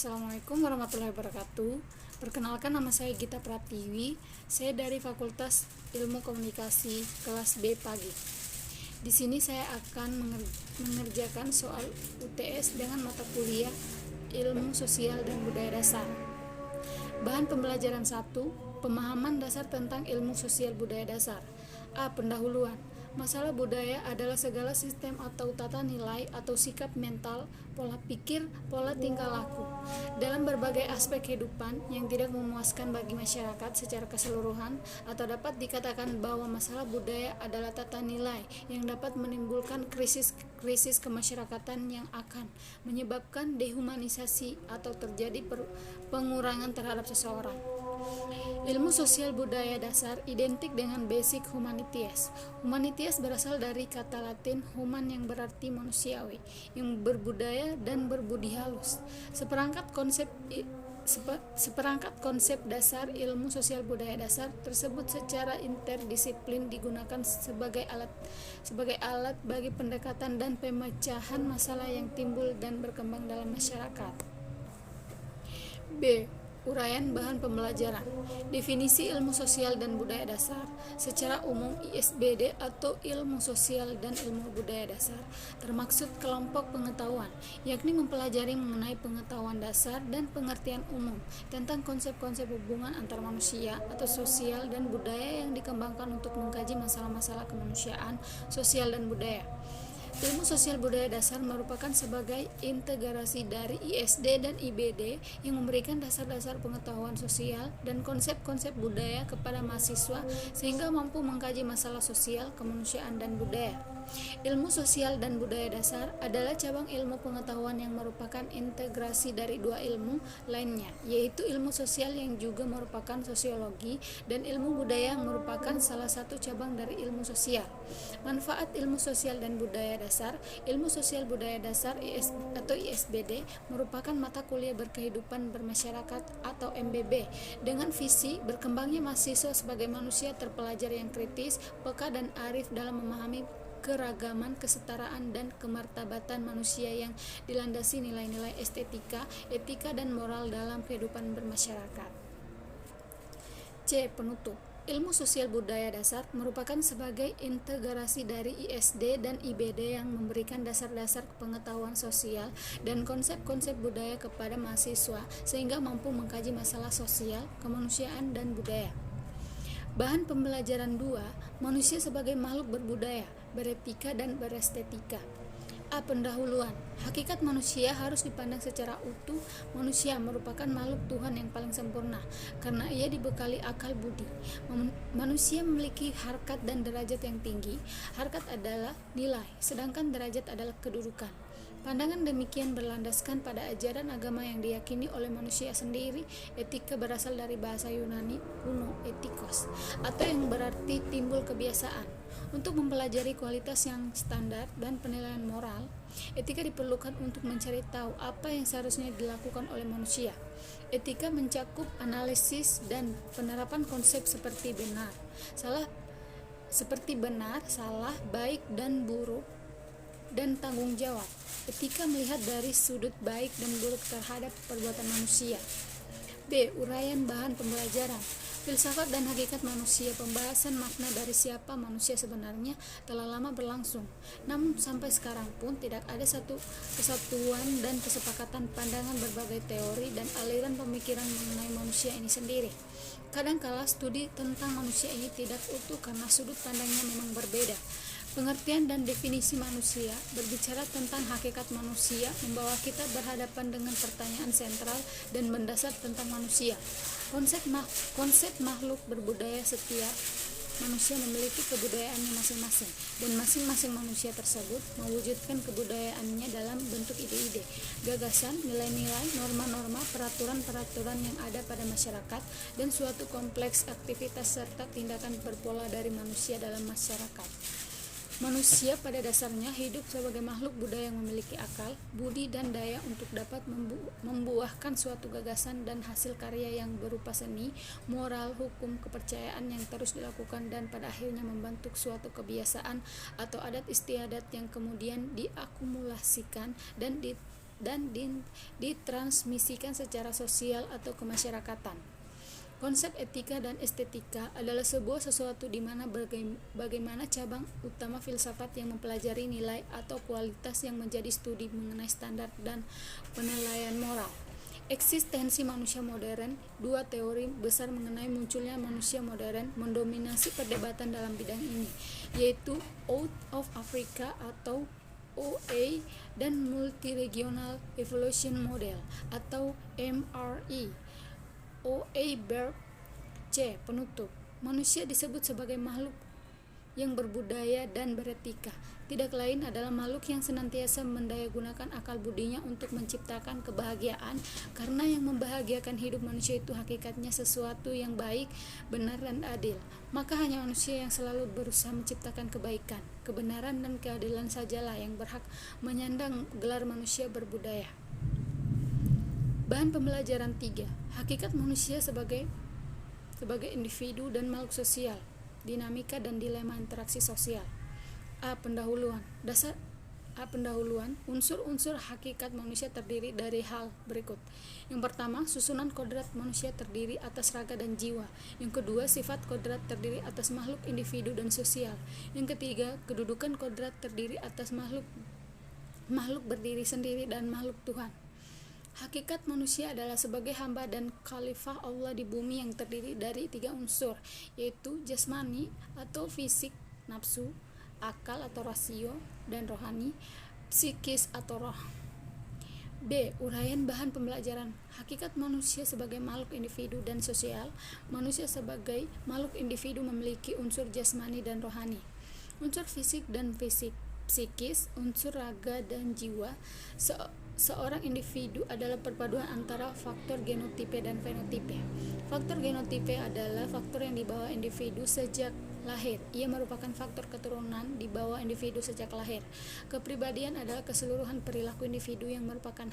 Assalamualaikum warahmatullahi wabarakatuh. Perkenalkan, nama saya Gita Pratiwi. Saya dari Fakultas Ilmu Komunikasi kelas B pagi. Di sini saya akan mengerjakan soal UTS dengan mata kuliah Ilmu Sosial dan Budaya Dasar. Bahan pembelajaran 1, pemahaman dasar tentang ilmu sosial budaya dasar. A. Pendahuluan. Masalah budaya adalah segala sistem atau tata nilai atau sikap mental, pola pikir, pola tingkah laku dalam berbagai aspek kehidupan yang tidak memuaskan bagi masyarakat secara keseluruhan, atau dapat dikatakan bahwa masalah budaya adalah tata nilai yang dapat menimbulkan krisis kemasyarakatan yang akan menyebabkan dehumanisasi atau terjadi pengurangan terhadap seseorang. Ilmu sosial budaya dasar identik dengan basic humanities. Humanities berasal dari kata Latin human yang berarti manusiawi, yang berbudaya dan berbudi halus. Seperangkat konsep dasar ilmu sosial budaya dasar tersebut secara interdisiplin digunakan sebagai alat bagi pendekatan dan pemecahan masalah yang timbul dan berkembang dalam masyarakat. B. Uraian bahan pembelajaran. Definisi ilmu sosial dan budaya dasar. Secara umum, ISBD atau ilmu sosial dan ilmu budaya dasar termaksud kelompok pengetahuan, yakni mempelajari mengenai pengetahuan dasar dan pengertian umum tentang konsep-konsep hubungan antar manusia atau sosial dan budaya yang dikembangkan untuk mengkaji masalah-masalah kemanusiaan, sosial dan budaya. Ilmu sosial budaya dasar merupakan sebagai integrasi dari ISD dan IBD yang memberikan dasar-dasar pengetahuan sosial dan konsep-konsep budaya kepada mahasiswa sehingga mampu mengkaji masalah sosial, kemanusiaan, dan budaya. Ilmu sosial dan budaya dasar adalah cabang ilmu pengetahuan yang merupakan integrasi dari dua ilmu lainnya, yaitu ilmu sosial yang juga merupakan sosiologi dan ilmu budaya yang merupakan salah satu cabang dari ilmu sosial. Manfaat ilmu sosial dan budaya dasar. Ilmu sosial budaya dasar atau ISBD merupakan mata kuliah berkehidupan bermasyarakat atau MBB dengan visi berkembangnya mahasiswa sebagai manusia terpelajar yang kritis, peka, dan arif dalam memahami keragaman, kesetaraan, dan kemartabatan manusia yang dilandasi nilai-nilai estetika, etika, dan moral dalam kehidupan bermasyarakat. C. Penutup. Ilmu sosial budaya dasar merupakan sebagai integrasi dari ISD dan IBD yang memberikan dasar-dasar pengetahuan sosial dan konsep-konsep budaya kepada mahasiswa sehingga mampu mengkaji masalah sosial, kemanusiaan, dan budaya. Bahan pembelajaran 2, manusia sebagai makhluk berbudaya, beretika, dan berestetika. A. Pendahuluan. Hakikat manusia harus dipandang secara utuh. Manusia merupakan makhluk Tuhan yang paling sempurna karena ia dibekali akal budi. Manusia memiliki harkat dan derajat yang tinggi. Harkat adalah nilai, sedangkan derajat adalah kedudukan. Pandangan demikian berlandaskan pada ajaran agama yang diyakini oleh manusia sendiri. Etika berasal dari bahasa Yunani kuno etikos, atau yang berarti timbul kebiasaan. Untuk mempelajari kualitas yang standar dan penilaian moral, etika diperlukan untuk mencari tahu apa yang seharusnya dilakukan oleh manusia. Etika mencakup analisis dan penerapan konsep seperti benar, salah, baik dan buruk, dan tanggung jawab. Etika melihat dari sudut baik dan buruk terhadap perbuatan manusia. B. Uraian bahan pembelajaran. Filsafat dan hakikat manusia. Pembahasan makna dari siapa manusia sebenarnya telah lama berlangsung. Namun sampai sekarang pun tidak ada satu kesatuan dan kesepakatan pandangan berbagai teori dan aliran pemikiran mengenai manusia ini sendiri. Kadangkala studi tentang manusia ini tidak utuh karena sudut pandangnya memang berbeda. Pengertian dan definisi manusia berbicara tentang hakikat manusia, membawa kita berhadapan dengan pertanyaan sentral dan mendasar tentang manusia. Konsep makhluk berbudaya. Setiap manusia memiliki kebudayaannya masing-masing, dan masing-masing manusia tersebut mewujudkan kebudayaannya dalam bentuk ide-ide, gagasan, nilai-nilai, norma-norma, peraturan-peraturan yang ada pada masyarakat, dan suatu kompleks aktivitas serta tindakan berpola dari manusia dalam masyarakat. Manusia pada dasarnya hidup sebagai makhluk budaya yang memiliki akal, budi, dan daya untuk dapat membuahkan suatu gagasan dan hasil karya yang berupa seni, moral, hukum, kepercayaan yang terus dilakukan dan pada akhirnya membentuk suatu kebiasaan atau adat istiadat yang kemudian diakumulasikan dan dan ditransmisikan secara sosial atau kemasyarakatan. Konsep etika dan estetika adalah sebuah sesuatu di mana bagaimana cabang utama filsafat yang mempelajari nilai atau kualitas yang menjadi studi mengenai standar dan penilaian moral. Eksistensi manusia modern, dua teori besar mengenai munculnya manusia modern mendominasi perdebatan dalam bidang ini, yaitu Out of Africa atau OA dan Multiregional Evolution Model atau MRE. OA verb C. Penutup. Manusia disebut sebagai makhluk yang berbudaya dan beretika. Tidak lain adalah makhluk yang senantiasa mendayagunakan akal budinya untuk menciptakan kebahagiaan, karena yang membahagiakan hidup manusia itu hakikatnya sesuatu yang baik, benar, dan adil. Maka hanya manusia yang selalu berusaha menciptakan kebaikan, kebenaran, dan keadilan sajalah yang berhak menyandang gelar manusia berbudaya. Bahan pembelajaran 3. Hakikat manusia sebagai individu dan makhluk sosial, dinamika dan dilema interaksi sosial. Pendahuluan. Unsur-unsur hakikat manusia terdiri dari hal berikut. Yang pertama, susunan kodrat manusia terdiri atas raga dan jiwa. Yang kedua, sifat kodrat terdiri atas makhluk individu dan sosial. Yang ketiga, kedudukan kodrat terdiri atas makhluk berdiri sendiri dan makhluk Tuhan. Hakikat manusia adalah sebagai hamba dan khalifah Allah di bumi yang terdiri dari 3 unsur, yaitu jasmani atau fisik, nafsu, akal atau rasio, dan rohani, psikis atau roh. B. Uraian bahan pembelajaran. Hakikat manusia sebagai makhluk individu dan sosial. Manusia sebagai makhluk individu memiliki unsur jasmani dan rohani, unsur fisik dan psikis, unsur raga dan jiwa. Seorang individu adalah perpaduan antara faktor genotipe dan fenotipe. Faktor genotipe adalah faktor yang dibawa individu sejak lahir. Ia merupakan faktor keturunan dibawa individu sejak lahir. Kepribadian adalah keseluruhan perilaku individu yang merupakan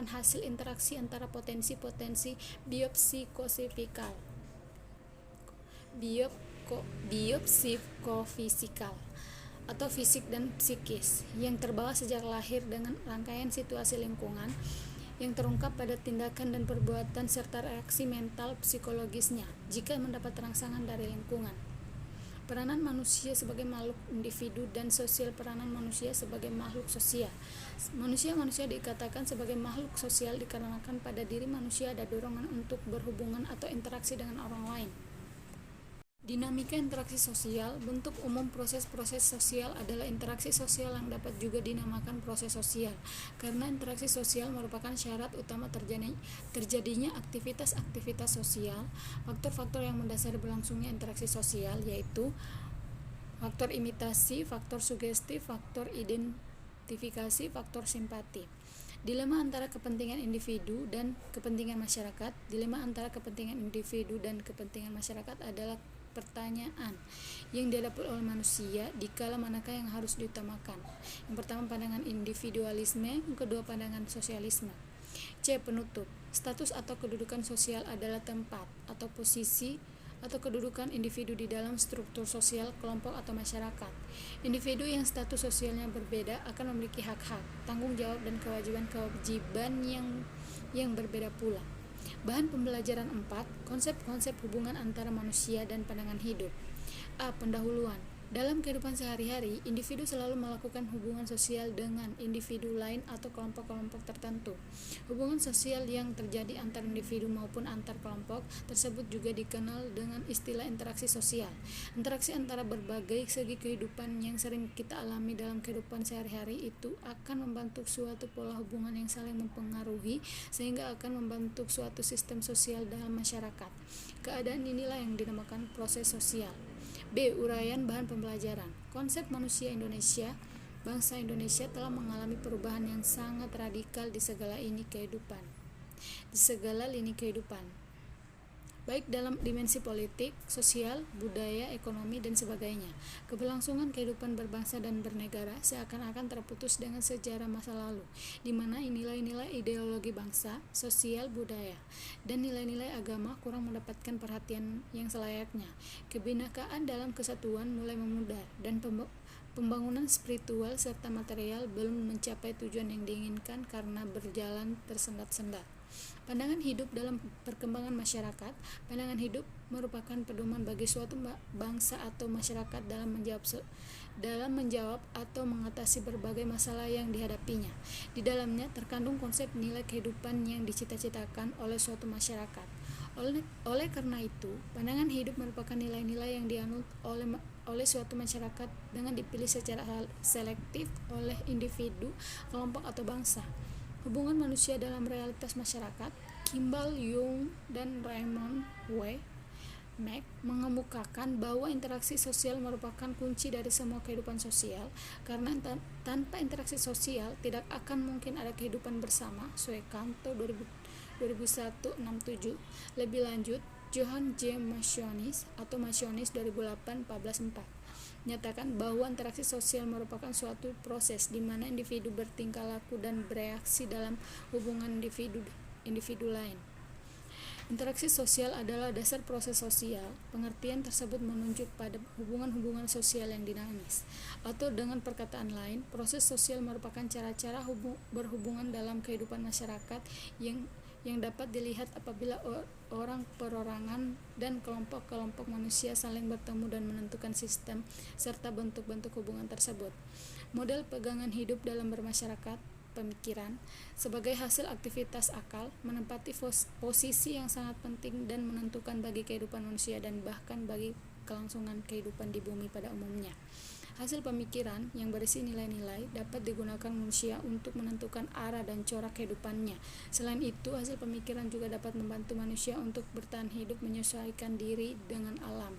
hasil interaksi antara potensi biopsikofisikal atau fisik dan psikis yang terbawa sejak lahir dengan rangkaian situasi lingkungan yang terungkap pada tindakan dan perbuatan serta reaksi mental psikologisnya jika mendapat rangsangan dari lingkungan. Peranan manusia sebagai makhluk individu dan sosial. Peranan manusia sebagai makhluk sosial. Manusia dikatakan sebagai makhluk sosial dikarenakan pada diri manusia ada dorongan untuk berhubungan atau interaksi dengan orang lain. Dinamika interaksi sosial. Bentuk umum proses-proses sosial adalah interaksi sosial yang dapat juga dinamakan proses sosial, karena interaksi sosial merupakan syarat utama terjadinya aktivitas-aktivitas sosial. Faktor-faktor yang mendasari berlangsungnya interaksi sosial yaitu faktor imitasi, faktor sugesti, faktor identifikasi, faktor simpati. Dilema antara kepentingan individu dan kepentingan masyarakat. Dilema antara kepentingan individu dan kepentingan masyarakat adalah pertanyaan yang dihadapi oleh manusia dikala manakah yang harus diutamakan. Yang pertama, pandangan individualisme. Yang kedua, pandangan sosialisme. C. Penutup. Status atau kedudukan sosial adalah tempat atau posisi atau kedudukan individu di dalam struktur sosial kelompok atau masyarakat. Individu yang status sosialnya berbeda akan memiliki hak-hak, tanggung jawab, dan kewajiban yang berbeda pula. Bahan pembelajaran 4. Konsep-konsep hubungan antara manusia dan pandangan hidup. Pendahuluan. Dalam kehidupan sehari-hari, individu selalu melakukan hubungan sosial dengan individu lain atau kelompok-kelompok tertentu. Hubungan sosial yang terjadi antar individu maupun antar kelompok tersebut juga dikenal dengan istilah interaksi sosial. Interaksi antara berbagai segi kehidupan yang sering kita alami dalam kehidupan sehari-hari itu akan membentuk suatu pola hubungan yang saling mempengaruhi sehingga akan membentuk suatu sistem sosial dalam masyarakat. Keadaan inilah yang dinamakan proses sosial. B. Uraian bahan pembelajaran. Konsep manusia Indonesia. Bangsa Indonesia telah mengalami perubahan yang sangat radikal di segala lini kehidupan, baik dalam dimensi politik, sosial, budaya, ekonomi, dan sebagainya. Keberlangsungan kehidupan berbangsa dan bernegara seakan-akan terputus dengan sejarah masa lalu, di mana nilai-nilai ideologi bangsa, sosial, budaya, dan nilai-nilai agama kurang mendapatkan perhatian yang selayaknya. Kebinekaan dalam kesatuan mulai memudar, dan Pembangunan spiritual serta material belum mencapai tujuan yang diinginkan karena berjalan tersendat-sendat. Pandangan hidup dalam perkembangan masyarakat. Pandangan hidup merupakan pedoman bagi suatu bangsa atau masyarakat dalam menjawab atau mengatasi berbagai masalah yang dihadapinya. Di dalamnya terkandung konsep nilai kehidupan yang dicita-citakan oleh suatu masyarakat. Oleh karena itu, pandangan hidup merupakan nilai-nilai yang dianut oleh suatu masyarakat dengan dipilih secara selektif oleh individu, kelompok atau bangsa. Hubungan manusia dalam realitas masyarakat. Kimball Young dan Raymond W. Mack mengemukakan bahwa interaksi sosial merupakan kunci dari semua kehidupan sosial, karena tanpa interaksi sosial tidak akan mungkin ada kehidupan bersama. Sue Kanto 2001-67. Lebih lanjut, Johann J. Massionis atau Massionis 2008-14-4 menyatakan bahwa interaksi sosial merupakan suatu proses di mana individu bertingkah laku dan bereaksi dalam hubungan individu lain. Interaksi sosial adalah dasar proses sosial. Pengertian tersebut menunjuk pada hubungan-hubungan sosial yang dinamis. Atau dengan perkataan lain, proses sosial merupakan cara-cara berhubungan dalam kehidupan masyarakat yang dapat dilihat apabila orang perorangan dan kelompok-kelompok manusia saling bertemu dan menentukan sistem serta bentuk-bentuk hubungan tersebut. Model pegangan hidup dalam bermasyarakat, pemikiran, sebagai hasil aktivitas akal, menempati posisi yang sangat penting dan menentukan bagi kehidupan manusia dan bahkan bagi kelangsungan kehidupan di bumi pada umumnya. Hasil pemikiran yang berisi nilai-nilai dapat digunakan manusia untuk menentukan arah dan corak kehidupannya. Selain itu, hasil pemikiran juga dapat membantu manusia untuk bertahan hidup menyesuaikan diri dengan alam.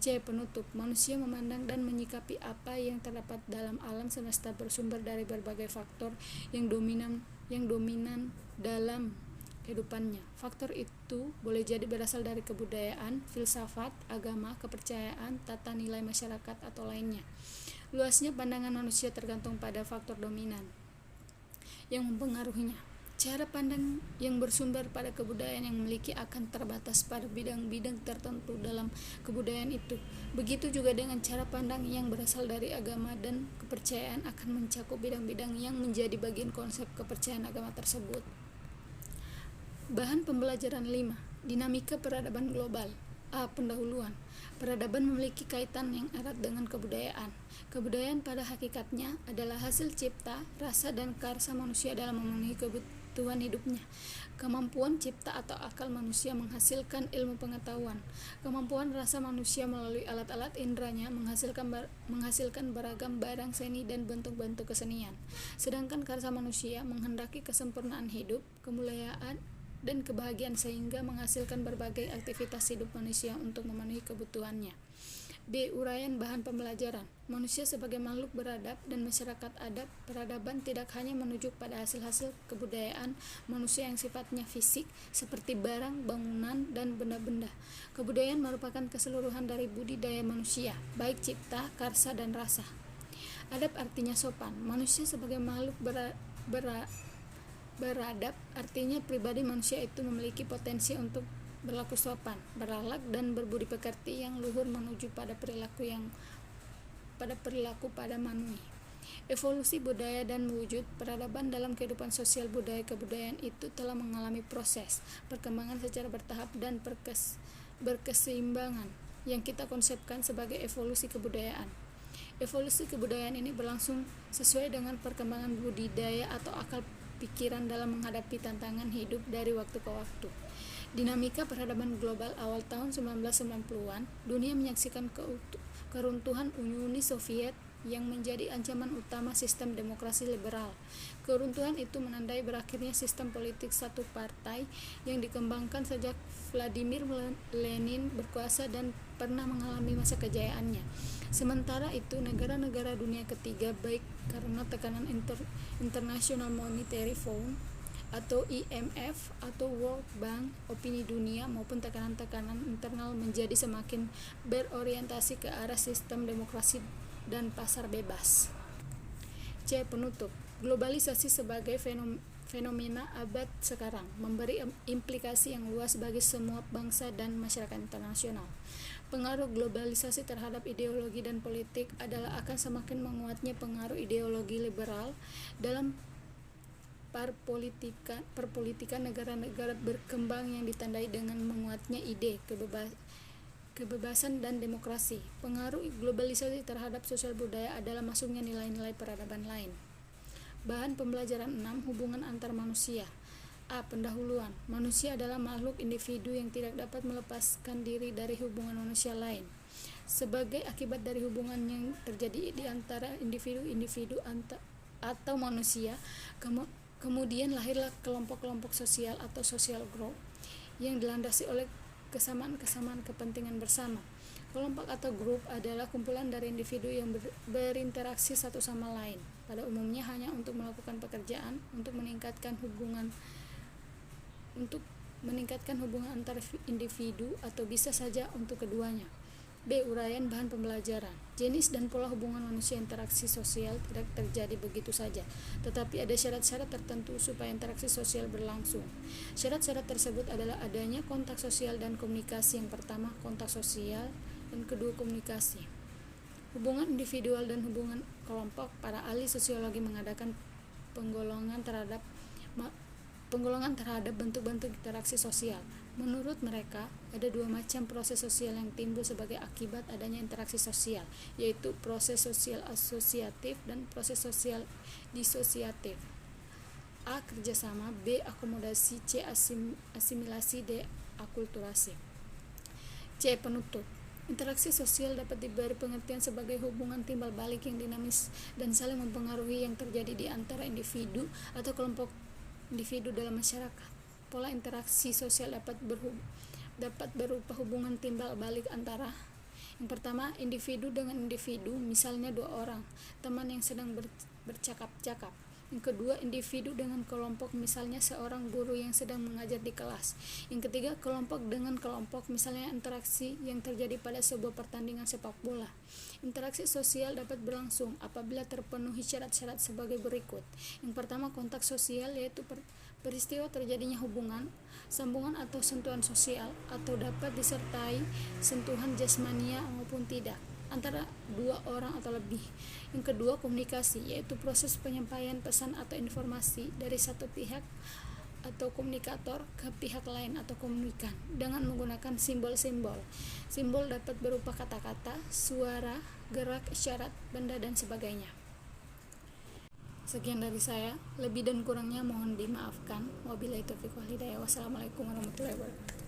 Penutup. Manusia memandang dan menyikapi apa yang terdapat dalam alam semesta bersumber dari berbagai faktor yang dominan dalam kehidupannya. Faktor itu boleh jadi berasal dari kebudayaan, filsafat, agama, kepercayaan, tata nilai masyarakat, atau lainnya. Luasnya pandangan manusia tergantung pada faktor dominan yang mempengaruhinya. Cara pandang yang bersumber pada kebudayaan yang memiliki akan terbatas pada bidang-bidang tertentu dalam kebudayaan itu. Begitu juga dengan cara pandang yang berasal dari agama dan kepercayaan akan mencakup bidang-bidang yang menjadi bagian konsep kepercayaan agama tersebut. Bahan pembelajaran 5. Dinamika peradaban global. Pendahuluan. Peradaban memiliki kaitan yang erat dengan kebudayaan. Kebudayaan pada hakikatnya adalah hasil cipta, rasa, dan karsa manusia dalam memenuhi kebutuhan hidupnya. Kemampuan cipta atau akal manusia menghasilkan ilmu pengetahuan. Kemampuan rasa manusia melalui alat-alat indranya menghasilkan beragam barang seni dan bentuk-bentuk kesenian. Sedangkan karsa manusia menghendaki kesempurnaan hidup, kemuliaan, dan kebahagiaan sehingga menghasilkan berbagai aktivitas hidup manusia untuk memenuhi kebutuhannya. Uraian bahan pembelajaran. Manusia sebagai makhluk beradab dan masyarakat adab. Peradaban tidak hanya menunjuk pada hasil-hasil kebudayaan manusia yang sifatnya fisik seperti barang, bangunan, dan benda-benda. Kebudayaan merupakan keseluruhan dari budidaya manusia, baik cipta, karsa, dan rasa. Adab artinya sopan. Manusia sebagai makhluk beradab artinya pribadi manusia itu memiliki potensi untuk berlaku sopan, berakhlak, dan berbudi pekerti yang luhur menuju pada perilaku pada manusia. Evolusi budaya dan wujud peradaban dalam kehidupan sosial budaya kebudayaan itu telah mengalami proses perkembangan secara bertahap dan berkeseimbangan yang kita konsepkan sebagai evolusi kebudayaan. Evolusi kebudayaan ini berlangsung sesuai dengan perkembangan budidaya atau akal pikiran dalam menghadapi tantangan hidup dari waktu ke waktu. Dinamika peradaban global awal tahun 1990-an, dunia menyaksikan keruntuhan Uni Soviet yang menjadi ancaman utama sistem demokrasi liberal. Keruntuhan itu menandai berakhirnya sistem politik satu partai yang dikembangkan sejak Vladimir Lenin berkuasa dan pernah mengalami masa kejayaannya. Sementara itu, negara-negara dunia ketiga, baik karena tekanan International Monetary Fund atau IMF atau World Bank, opini dunia, maupun tekanan-tekanan internal menjadi semakin berorientasi ke arah sistem demokrasi dan pasar bebas. Penutup. Globalisasi sebagai fenomena abad sekarang memberi implikasi yang luas bagi semua bangsa dan masyarakat internasional. Pengaruh globalisasi terhadap ideologi dan politik adalah akan semakin menguatnya pengaruh ideologi liberal dalam perpolitikan negara-negara berkembang yang ditandai dengan menguatnya ide kebebasan dan demokrasi. Pengaruh globalisasi terhadap sosial budaya adalah masuknya nilai-nilai peradaban lain. Bahan pembelajaran 6. Hubungan antar manusia. A. Pendahuluan. Manusia adalah makhluk individu yang tidak dapat melepaskan diri dari hubungan manusia lain. Sebagai akibat dari hubungan yang terjadi di antara individu-individu atau manusia, kemudian lahirlah kelompok-kelompok sosial atau social group yang dilandasi oleh kesamaan-kesamaan kepentingan bersama. Kelompok atau grup adalah kumpulan dari individu yang berinteraksi satu sama lain, pada umumnya hanya untuk melakukan pekerjaan, untuk meningkatkan hubungan antar individu, atau bisa saja untuk keduanya. B. Uraian bahan pembelajaran. Jenis dan pola hubungan manusia interaksi sosial tidak terjadi begitu saja, tetapi ada syarat-syarat tertentu supaya interaksi sosial berlangsung. Syarat-syarat tersebut adalah adanya kontak sosial dan komunikasi. Yang pertama, kontak sosial, dan kedua, komunikasi. Hubungan individual dan hubungan kelompok. Para ahli sosiologi mengadakan penggolongan terhadap bentuk-bentuk interaksi sosial. Menurut mereka, ada dua macam proses sosial yang timbul sebagai akibat adanya interaksi sosial, yaitu proses sosial asosiatif dan proses sosial disosiatif. A. Kerjasama. B. Akomodasi. C. Asimilasi. D. Akulturasi. C. Penutup. Interaksi sosial dapat diberi pengertian sebagai hubungan timbal balik yang dinamis dan saling mempengaruhi yang terjadi di antara individu atau kelompok individu dalam masyarakat. Pola interaksi sosial dapat berupa hubungan timbal balik antara, yang pertama, individu dengan individu, misalnya dua orang teman yang sedang bercakap-cakap. Yang kedua, individu dengan kelompok, misalnya seorang guru yang sedang mengajar di kelas. Yang ketiga, kelompok dengan kelompok, misalnya interaksi yang terjadi pada sebuah pertandingan sepak bola. Interaksi sosial dapat berlangsung apabila terpenuhi syarat-syarat sebagai berikut. Yang pertama, kontak sosial, yaitu peristiwa terjadinya hubungan, sambungan atau sentuhan sosial, atau dapat disertai sentuhan jasmania maupun tidak, antara dua orang atau lebih. Yang kedua, komunikasi, yaitu proses penyampaian pesan atau informasi dari satu pihak atau komunikator ke pihak lain atau komunikan dengan menggunakan simbol-simbol. Simbol dapat berupa kata-kata, suara, gerak, isyarat, benda, dan sebagainya. Sekian dari saya, lebih dan kurangnya mohon dimaafkan. Wabillahi taufiq wal hidayah. Wassalamualaikum warahmatullahi wabarakatuh.